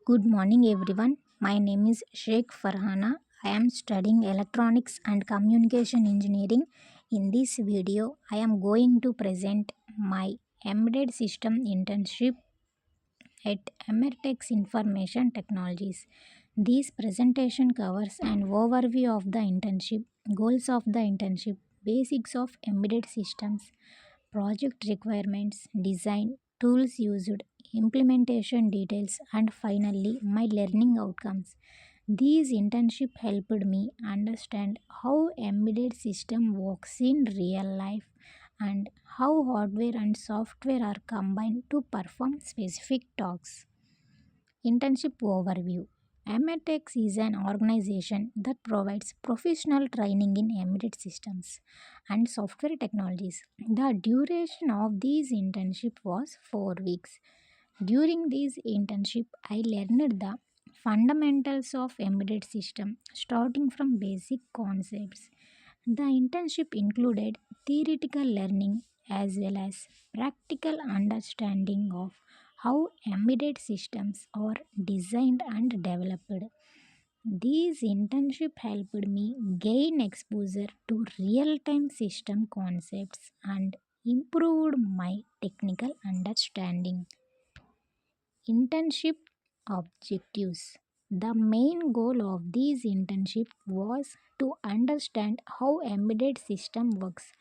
Good morning, everyone. My name is Shaik Farhana. I am studying Electronics and Communication Engineering. In this video, I am going to present my Embedded System Internship at Emertxe Information Technologies. This presentation covers an overview of the internship, goals of the internship, basics of embedded systems, project requirements, design, tools used, implementation details, and finally, my learning outcomes. These internship helped me understand how embedded system works in real life and how hardware and software are combined to perform specific tasks. Internship overview. Emertxe is an organization that provides professional training in embedded systems and software technologies. The duration of this internship was 4 weeks. During this internship, I learned the fundamentals of embedded system starting from basic concepts. The internship included theoretical learning as well as practical understanding of how embedded systems are designed and developed. These internship helped me gain exposure to real-time system concepts and improved my technical understanding. Internship objectives. The main goal of this internship was to understand how embedded system works.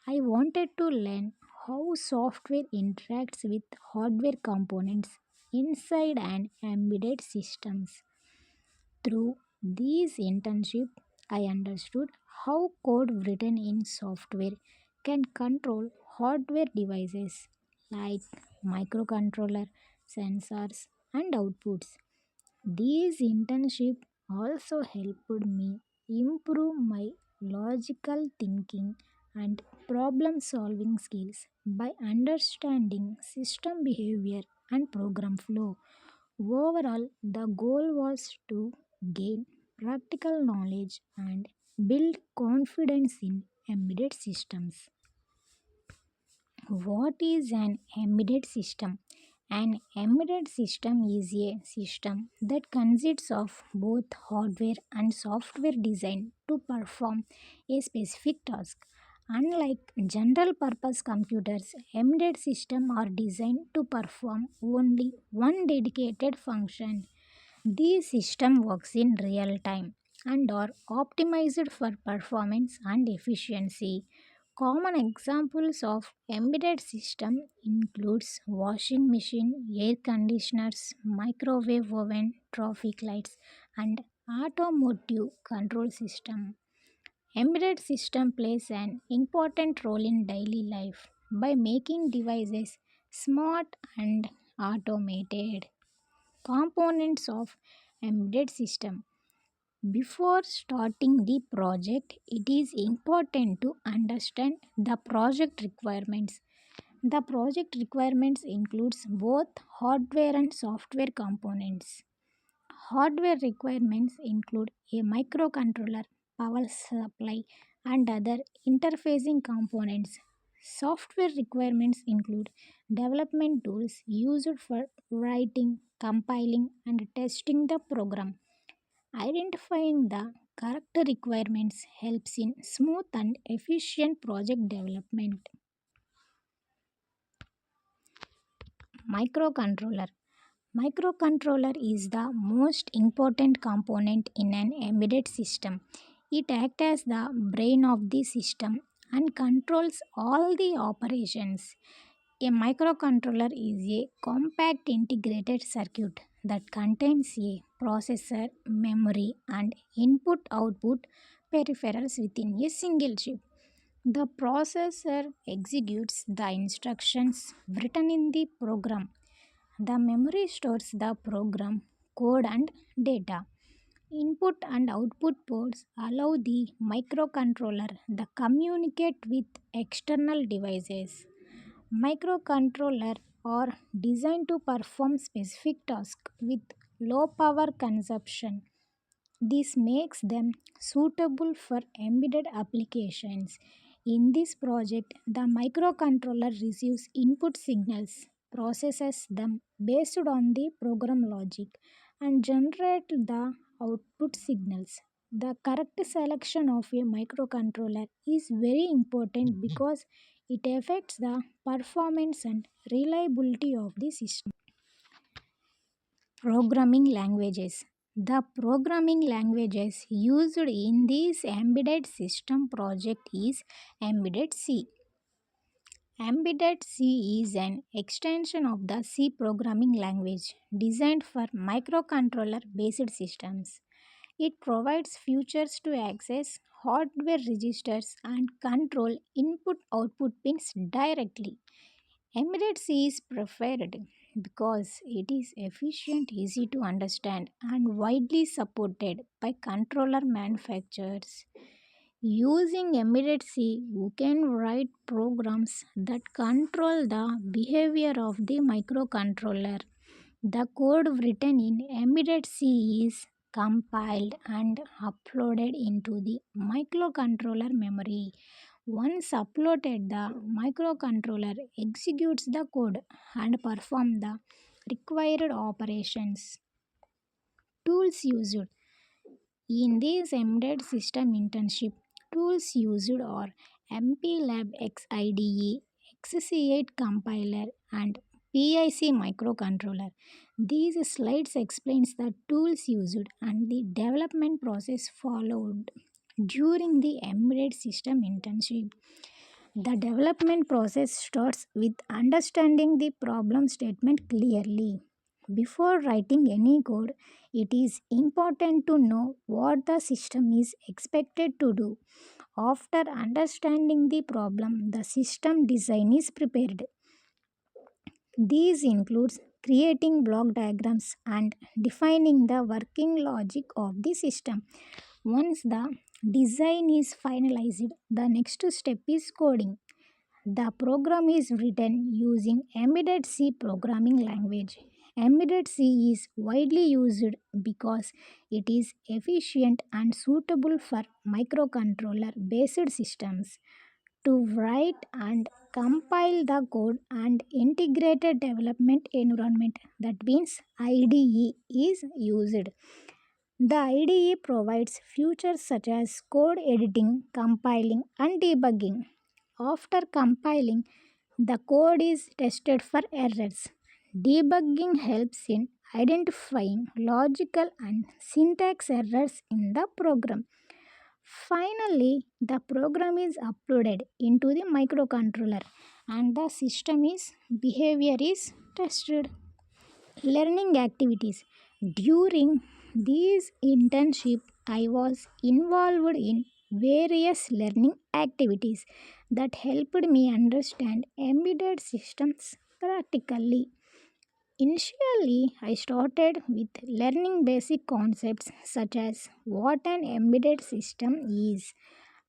I wanted to learn how software interacts with hardware components inside an embedded systems. Through this internship, I understood how code written in software can control hardware devices like microcontroller, sensors, and outputs. This internship also helped me improve my logical thinking and problem solving skills by understanding system behavior and program flow. Overall, the goal was to gain practical knowledge and build confidence in embedded systems. What is an embedded system? An embedded system is a system that consists of both hardware and software designed to perform a specific task. Unlike general purpose computers, embedded systems are designed to perform only one dedicated function. This system works in real time and are optimized for performance and efficiency. Common examples of embedded system includes washing machine, air conditioners, microwave oven, traffic lights, and automotive control system. Embedded system plays an important role in daily life by making devices smart and automated. Components of embedded system. Before starting the project, it is important to understand the project requirements. The project requirements includes both hardware and software components. Hardware requirements include a microcontroller, power supply, and other interfacing components. Software requirements include development tools used for writing, compiling, and testing the program. Identifying the correct requirements helps in smooth and efficient project development. Microcontroller. Microcontroller is the most important component in an embedded system. It acts as the brain of the system and controls all the operations. A microcontroller is a compact integrated circuit that contains a processor, memory, and input output peripherals within a single chip. The processor executes the instructions written in the program. The memory stores the program, code, and data. Input and output ports allow the microcontroller to communicate with external devices. Microcontrollers are designed to perform specific tasks with low power consumption. This makes them suitable for embedded applications. In this project, the microcontroller receives input signals, processes them based on the program logic, and generate the output signals. The correct selection of a microcontroller is very important because it affects the performance and reliability of the system. Programming languages. The programming languages used in this embedded system project is Embedded C. Embedded C is an extension of the C programming language designed for microcontroller based systems. It provides features to access hardware registers and control input output pins directly. Embedded C is preferred because it is efficient, easy to understand, and widely supported by controller manufacturers. Using embedded C, you can write programs that control the behavior of the microcontroller. The code written in embedded C is compiled and uploaded into the microcontroller memory. Once uploaded, the microcontroller executes the code and performs the required operations. Tools used in this embedded system internship, tools used are MPLAB XIDE, XC8 compiler, and PIC microcontroller. These slides explains the tools used and the development process followed during the embedded system internship. The development process starts with understanding the problem statement clearly. Before writing any code, it is important to know what the system is expected to do. After understanding the problem, the system design is prepared. These includes creating block diagrams and defining the working logic of the system. Once the design is finalized, the next step is coding. The program is written using Embedded C programming language. Embedded C is widely used because it is efficient and suitable for microcontroller based systems. To write and compile the code and integrated development environment, that means IDE, is used. The IDE provides features such as code editing, compiling, and debugging. After compiling, the code is tested for errors. Debugging helps in identifying logical and syntax errors in the program. Finally, the program is uploaded into the microcontroller and the system is behavior is tested. Learning activities. During this internship, I was involved in various learning activities that helped me understand embedded systems practically. Initially, I started with learning basic concepts such as what an embedded system is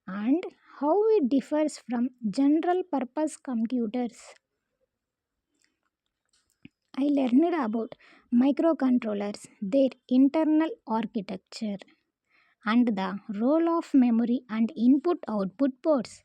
and how it differs from general purpose computers. I learned about microcontrollers, their internal architecture, and the role of memory and input output ports.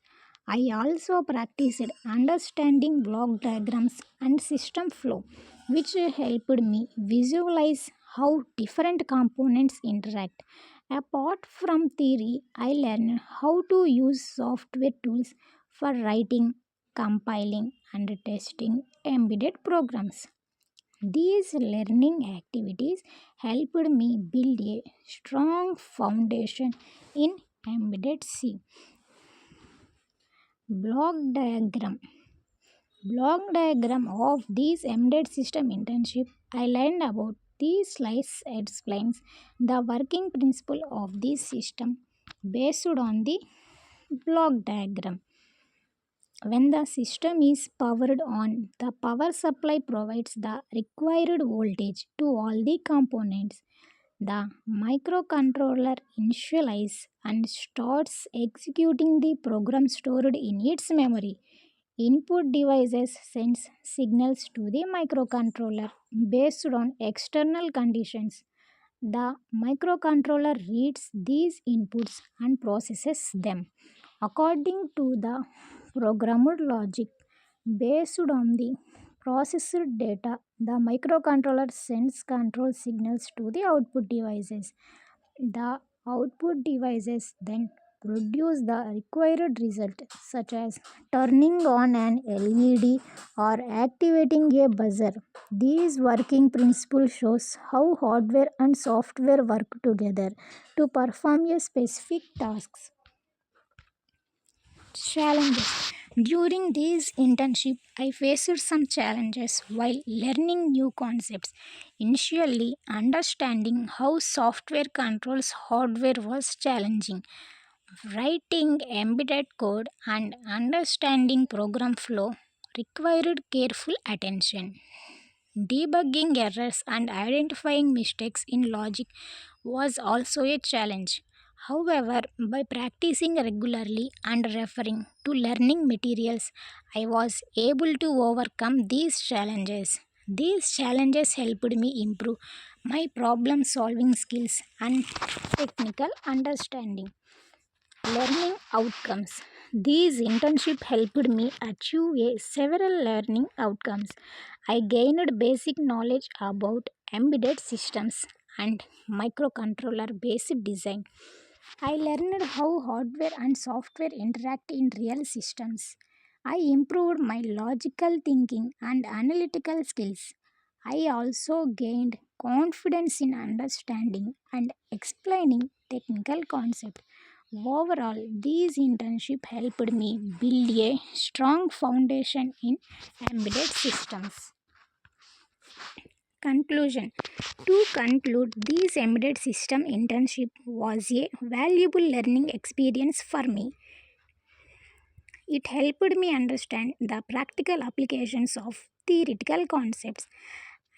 I also practiced understanding block diagrams and system flow, which helped me visualize how different components interact. Apart from theory, I learned how to use software tools for writing, compiling, and testing embedded programs. These learning activities helped me build a strong foundation in embedded C. Block diagram. Block diagram of this embedded system internship. I learned about these slides explains the working principle of this system based on the block diagram. When the system is powered on, the power supply provides the required voltage to all the components. The microcontroller initializes and starts executing the program stored in its memory. Input devices sends signals to the microcontroller based on external conditions. The microcontroller reads these inputs and processes them according to the programmed logic based on the processed data. The microcontroller sends control signals to the output devices. The output devices then produce the required result, such as turning on an LED or activating a buzzer. This working principle shows how hardware and software work together to perform a specific tasks. Challenges. During this internship, I faced some challenges while learning new concepts. Initially, understanding how software controls hardware was challenging. Writing embedded code and understanding program flow required careful attention. Debugging errors and identifying mistakes in logic was also a challenge. However, by practicing regularly and referring to learning materials, I was able to overcome these challenges. These challenges helped me improve my problem solving skills and technical understanding. Learning outcomes. These internship helped me achieve several learning outcomes. I gained basic knowledge about embedded systems and microcontroller based design. I learned how hardware and software interact in real systems. I improved my logical thinking and analytical skills. I also gained confidence in understanding and explaining technical concepts. Overall, these internships helped me build a strong foundation in embedded systems. Conclusion. To conclude, this embedded system internship was a valuable learning experience for me. It helped me understand the practical applications of theoretical concepts.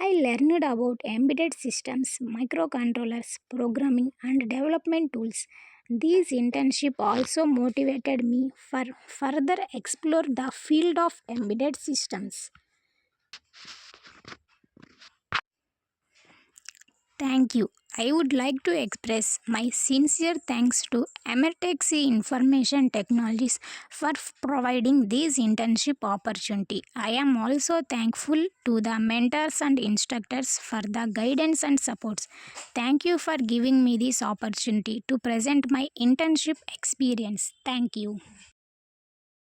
I learned about embedded systems, microcontrollers, programming, and development tools. This internship also motivated me for further explore the field of embedded systems. Thank you. I would like to express my sincere thanks to Emertxe Information Technologies for providing this internship opportunity. I am also thankful to the mentors and instructors for the guidance and supports. Thank you for giving me this opportunity to present my internship experience. Thank you.